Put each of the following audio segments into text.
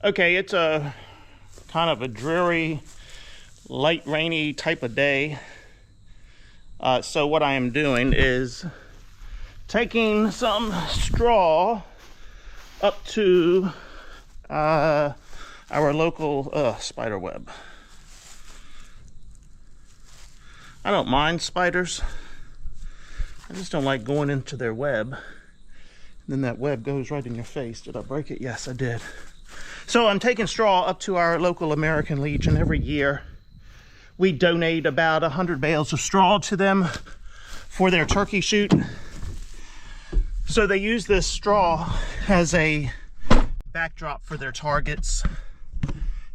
Okay, it's a kind of a dreary, light rainy type of day. So what I am doing is taking some straw up to our local spider web. I don't mind spiders. I just don't like going into their web. And then that web goes right in your face. Did I break it? Yes, I did. So I'm taking straw up to our local American Legion every year. We donate about 100 bales of straw to them for their turkey shoot. So they use this straw as a backdrop for their targets.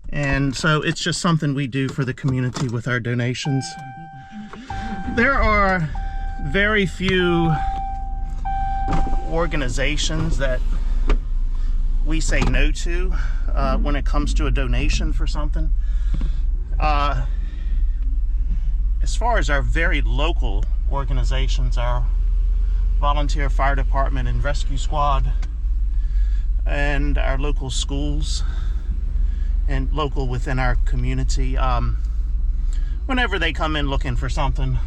And so it's just something we do for the community with our donations. There are very few organizations that we say no to when it comes to a donation for something. As far as our very local organizations, our volunteer fire department and rescue squad, and our local schools and local within our community, whenever they come in looking for something,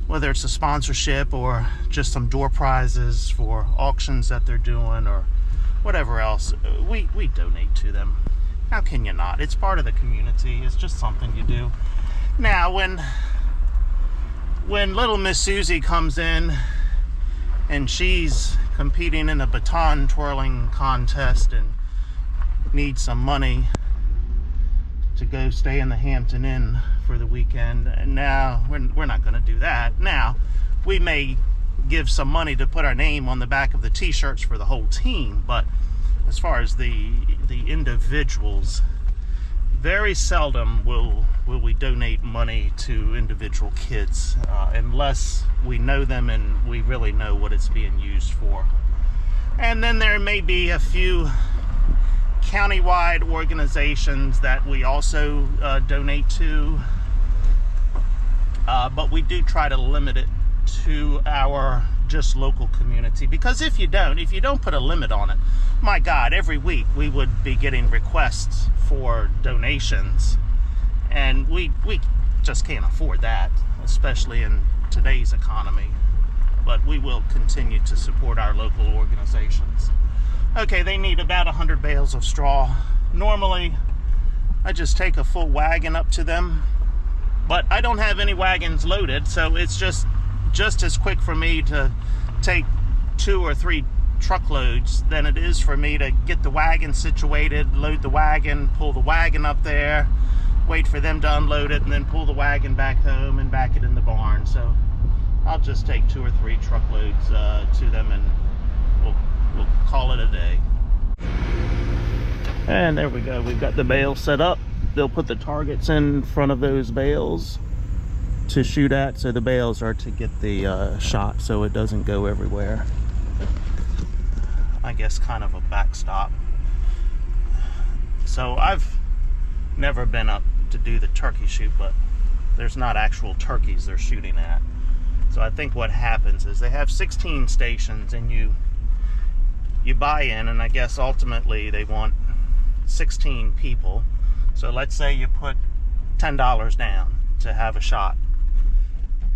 whether it's a sponsorship or just some door prizes for auctions that they're doing or whatever else, we donate to them. How can you not? It's part of the community. It's just something you do. Now, when little Miss Susie comes in and she's competing in a baton twirling contest and needs some money to go stay in the Hampton Inn for the weekend, and now we're not going to do that. Now, we may give some money to put our name on the back of the t-shirts for the whole team, but as far as the individuals, very seldom will we donate money to individual kids unless we know them and we really know what it's being used for. And then there may be a few countywide organizations that we also donate to, but we do try to limit it to our just local community, because if you don't put a limit on it, my God, every week we would be getting requests for donations, and we just can't afford that, especially in today's economy. But we will continue to support our local organizations. Okay, they need about 100 bales of straw. Normally I just take a full wagon up to them, but I don't have any wagons loaded, so it's just as quick for me to take 2 or 3 truckloads than it is for me to get the wagon situated, load the wagon, pull the wagon up there, wait for them to unload it, and then pull the wagon back home and back it in the barn. So I'll just take 2 or 3 truckloads to them, and we'll call it a day. And there we go. We've got the bale set up. They'll put the targets in front of those bales to shoot at, so the bales are to get the shot so it doesn't go everywhere. I guess kind of a backstop. So I've never been up to do the turkey shoot, but there's not actual turkeys they're shooting at. So I think what happens is they have 16 stations, and you buy in, and I guess ultimately they want 16 people. So let's say you put $10 down to have a shot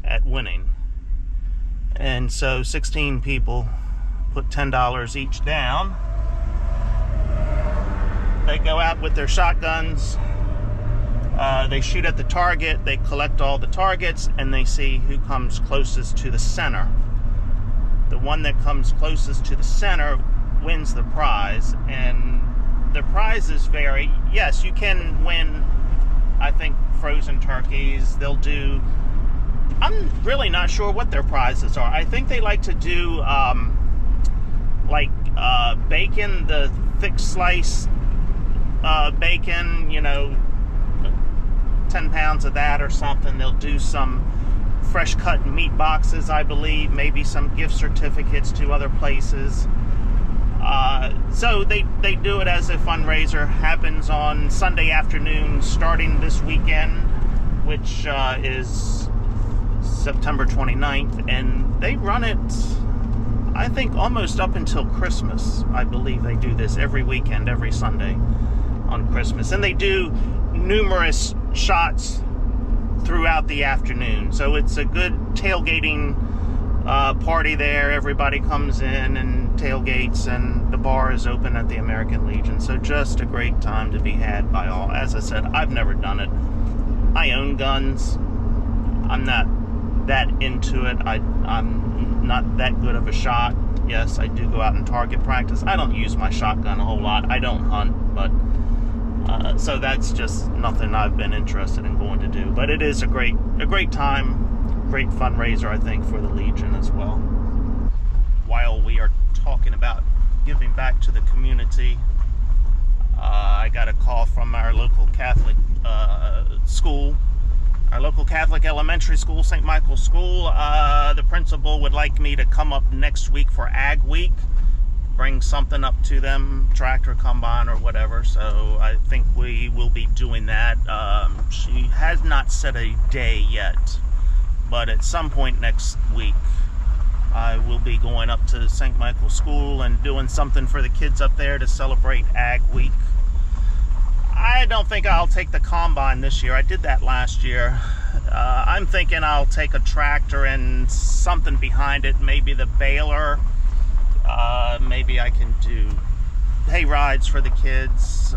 at winning, and so 16 people put $10 each down. They go out with their shotguns, they shoot at the target, they collect all the targets, and they see who comes closest to the center. The one that comes closest to the center wins the prize, and the prizes vary. Yes, you can win, I think, frozen turkeys. They'll do, I'm really not sure what their prizes are. I think they like to do bacon, the thick slice bacon, 10 pounds of that or something. They'll do some fresh cut meat boxes, I believe, maybe some gift certificates to other places. So they do it as a fundraiser. Happens on Sunday afternoon starting this weekend, which is September 29th, and they run it, I think almost up until Christmas. I believe they do this every weekend, every Sunday on Christmas. And they do numerous shots throughout the afternoon. So it's a good tailgating party there. Everybody comes in and tailgates, and the bar is open at the American Legion. So just a great time to be had by all. As I said, I've never done it. I own guns. I'm not that into it. I'm not that good of a shot. Yes, I do go out and target practice. I don't use my shotgun a whole lot. I don't hunt, but so that's just nothing I've been interested in going to do. But it is a great time, great fundraiser, I think, for the Legion as well. While we are talking about giving back to the community, I got a call from our local Catholic school, our local Catholic elementary school, St. Michael's School. The principal would like me to come up next week for Ag Week, bring something up to them, tractor, combine, or whatever. So I think we will be doing that. She has not set a day yet, but at some point next week, I will be going up to St. Michael's School and doing something for the kids up there to celebrate Ag Week. I don't think I'll take the combine this year. I did that last year. I'm thinking I'll take a tractor and something behind it, maybe the baler. Maybe I can do hay rides for the kids.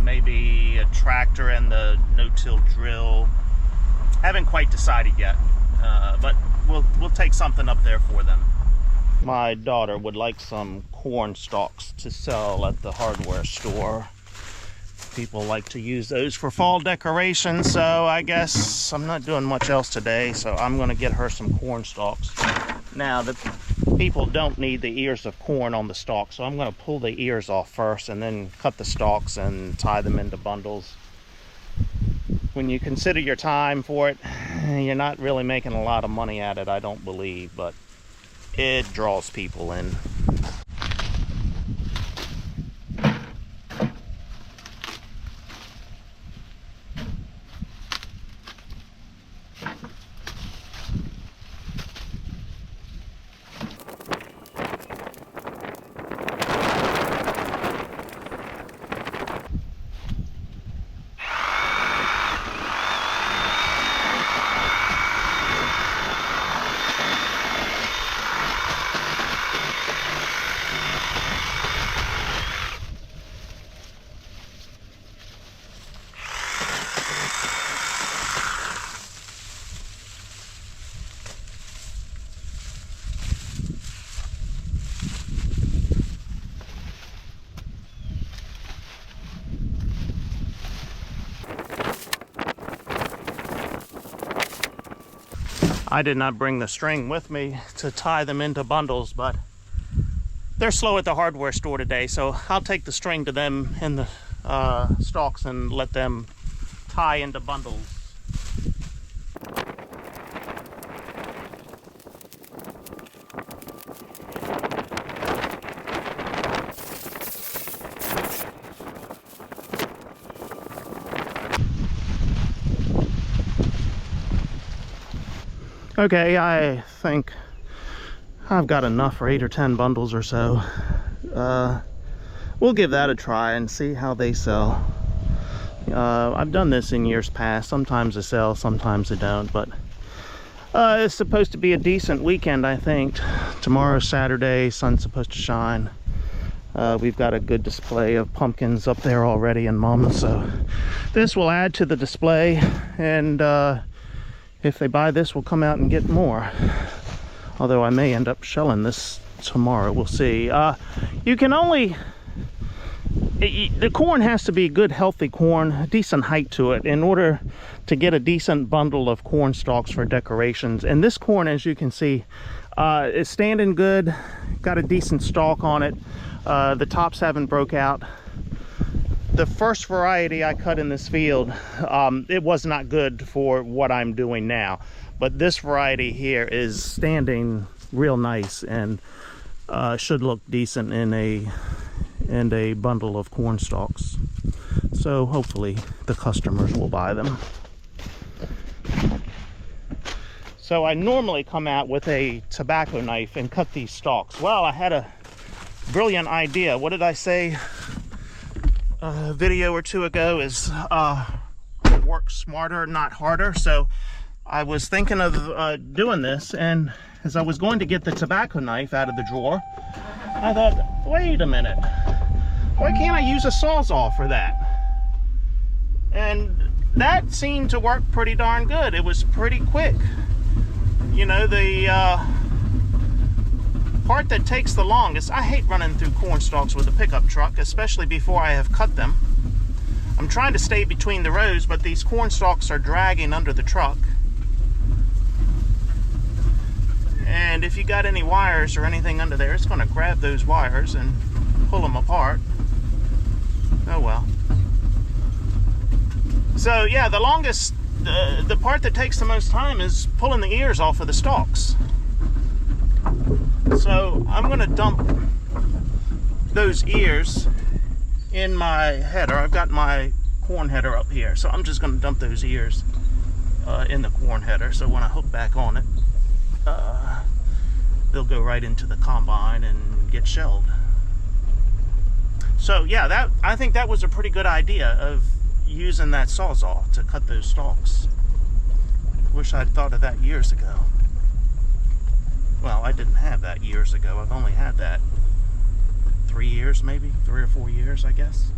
Maybe a tractor and the no-till drill. Haven't quite decided yet, but we'll take something up there for them. My daughter would like some corn stalks to sell at the hardware store. People like to use those for fall decoration, so I guess I'm not doing much else today, so I'm going to get her some corn stalks. Now, the people don't need the ears of corn on the stalk, so I'm going to pull the ears off first and then cut the stalks and tie them into bundles. When you consider your time for it, you're not really making a lot of money at it, I don't believe, but it draws people in. I did not bring the string with me to tie them into bundles, but they're slow at the hardware store today, so I'll take the string to them in the stalks and let them tie into bundles. Okay, I think I've got enough for 8 or 10 bundles or so. We'll give that a try and see how they sell. I've done this in years past. Sometimes they sell, sometimes they don't, but it's supposed to be a decent weekend, I think. Tomorrow's Saturday, sun's supposed to shine. We've got a good display of pumpkins up there already in Mum, so this will add to the display, and if they buy this, we'll come out and get more. Although I may end up shelling this tomorrow, we'll see. You can only... the corn has to be good, healthy corn, a decent height to it, in order to get a decent bundle of corn stalks for decorations. And this corn, as you can see, is standing good, got a decent stalk on it. The tops haven't broke out. The first variety I cut in this field, it was not good for what I'm doing now. But this variety here is standing real nice and should look decent in a bundle of corn stalks. So hopefully the customers will buy them. So I normally come out with a tobacco knife and cut these stalks. Well, I had a brilliant idea. What did I say a video or two ago? Is work smarter, not harder. So I was thinking of doing this, and as I was going to get the tobacco knife out of the drawer, I thought, wait a minute, why can't I use a Sawzall for that? And that seemed to work pretty darn good. It was pretty quick. You know, the part that takes the longest, I hate running through corn stalks with a pickup truck, especially before I have cut them. I'm trying to stay between the rows, but these corn stalks are dragging under the truck. And if you got any wires or anything under there, it's going to grab those wires and pull them apart. Oh well. So yeah, the longest, the part that takes the most time is pulling the ears off of the stalks. So I'm going to dump those ears in my header. I've got my corn header up here, so I'm just going to dump those ears in the corn header. So when I hook back on it, they'll go right into the combine and get shelled. So yeah, I think that was a pretty good idea of using that Sawzall to cut those stalks. Wish I'd thought of that years ago. Well, I didn't have that years ago. I've only had that 3 years, maybe 3 or 4 years, I guess.